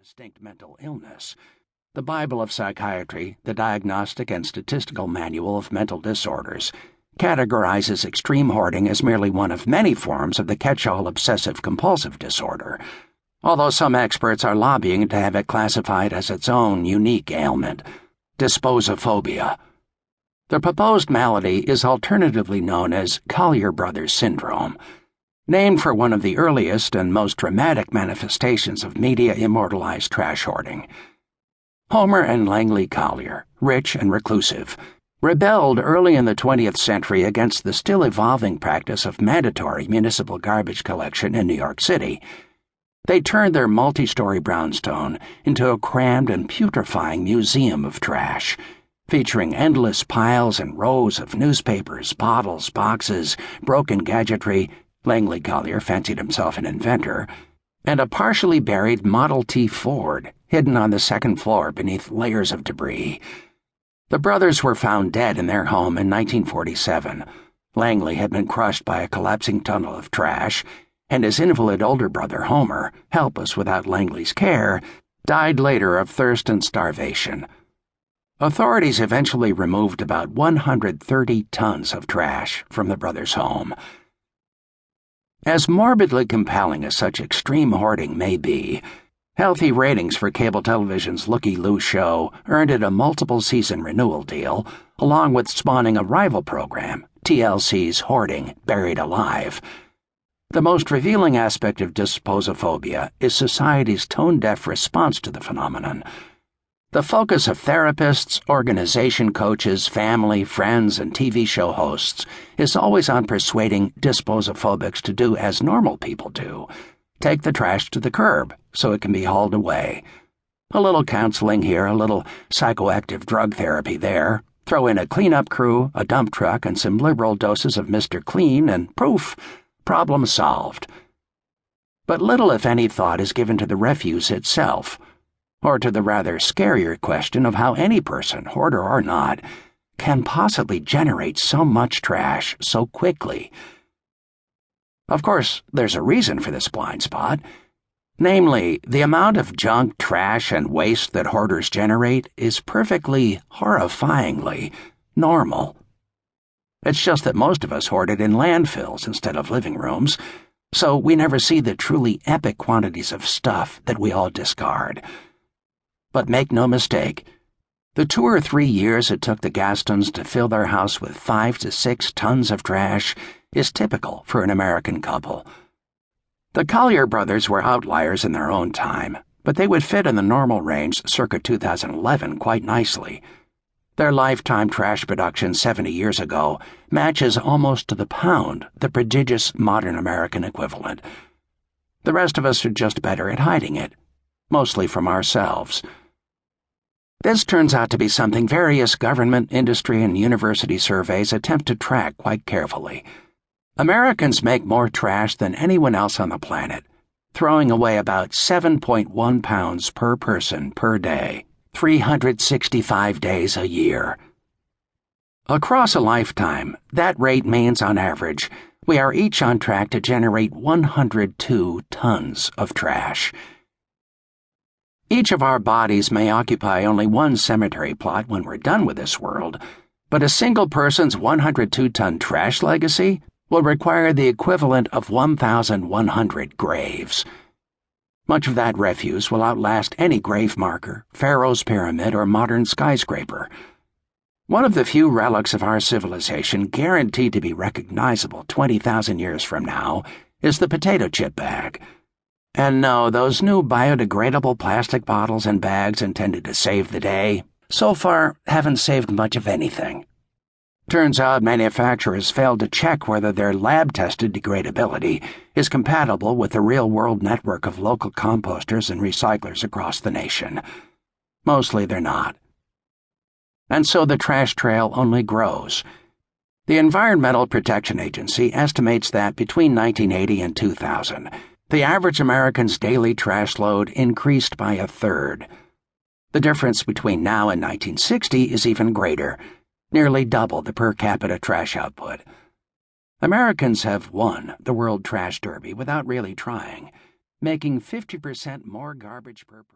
distinct mental illness. The Bible of Psychiatry, the Diagnostic and Statistical Manual of Mental Disorders, categorizes extreme hoarding as merely one of many forms of the catch-all obsessive-compulsive disorder, although some experts are lobbying to have it classified as its own unique ailment, dysposophobia. The proposed malady is alternatively known as Collier Brothers syndrome, named for one of the earliest and most dramatic manifestations of media-immortalized trash hoarding. Homer and Langley Collier, rich and reclusive, rebelled early in the 20th century against the still evolving practice of mandatory municipal garbage collection in New York City. They turned their multi-story brownstone into a crammed and putrefying museum of trash, featuring endless piles and rows of newspapers, bottles, boxes, broken gadgetry — Langley Collier fancied himself an inventor — and a partially buried Model T Ford hidden on the second floor beneath layers of debris. The brothers were found dead in their home in 1947. Langley had been crushed by a collapsing tunnel of trash, and his invalid older brother Homer, helpless without Langley's care, died later of thirst and starvation. Authorities eventually removed about 130 tons of trash from the brothers' home. As morbidly compelling as such extreme hoarding may be, healthy ratings for cable television's Looky-Loo show earned it a multiple-season renewal deal, along with spawning a rival program, TLC's Hoarding Buried Alive. The most revealing aspect of dysposophobia is society's tone-deaf response to the phenomenon. The focus of therapists, organization coaches, family, friends, and TV show hosts is always on persuading dysposophobics to do as normal people do: take the trash to the curb so it can be hauled away. A little counseling here, a little psychoactive drug therapy there, throw in a cleanup crew, a dump truck, and some liberal doses of Mr. Clean, and poof, problem solved. But little, if any, thought is given to the refuse itself, or to the rather scarier question of how any person, hoarder or not, can possibly generate so much trash so quickly. Of course, there's a reason for this blind spot. Namely, the amount of junk, trash, and waste that hoarders generate is perfectly, horrifyingly normal. It's just that most of us hoard it in landfills instead of living rooms, so we never see the truly epic quantities of stuff that we all discard. But make no mistake, the 2 or 3 years it took the Gastons to fill their house with 5 to 6 tons of trash is typical for an American couple. The Collier brothers were outliers in their own time, but they would fit in the normal range circa 2011 quite nicely. Their lifetime trash production 70 years ago matches almost to the pound the prodigious modern American equivalent. The rest of us are just better at hiding it, mostly from ourselves. This turns out to be something various government, industry, and university surveys attempt to track quite carefully. Americans make more trash than anyone else on the planet, throwing away about 7.1 pounds per person per day, 365 days a year. Across a lifetime, that rate means, on average, we are each on track to generate 102 tons of trash. Each of our bodies may occupy only one cemetery plot when we're done with this world, but a single person's 102-ton trash legacy will require the equivalent of 1,100 graves. Much of that refuse will outlast any grave marker, Pharaoh's pyramid, or modern skyscraper. One of the few relics of our civilization guaranteed to be recognizable 20,000 years from now is the potato chip bag. And no, those new biodegradable plastic bottles and bags intended to save the day so far haven't saved much of anything. Turns out manufacturers failed to check whether their lab-tested degradability is compatible with the real-world network of local composters and recyclers across the nation. Mostly they're not. And so the trash trail only grows. The Environmental Protection Agency estimates that between 1980 and 2000, the average American's daily trash load increased by 1/3. The difference between now and 1960 is even greater, nearly double the per capita trash output. Americans have won the World Trash Derby without really trying, making 50% more garbage per person.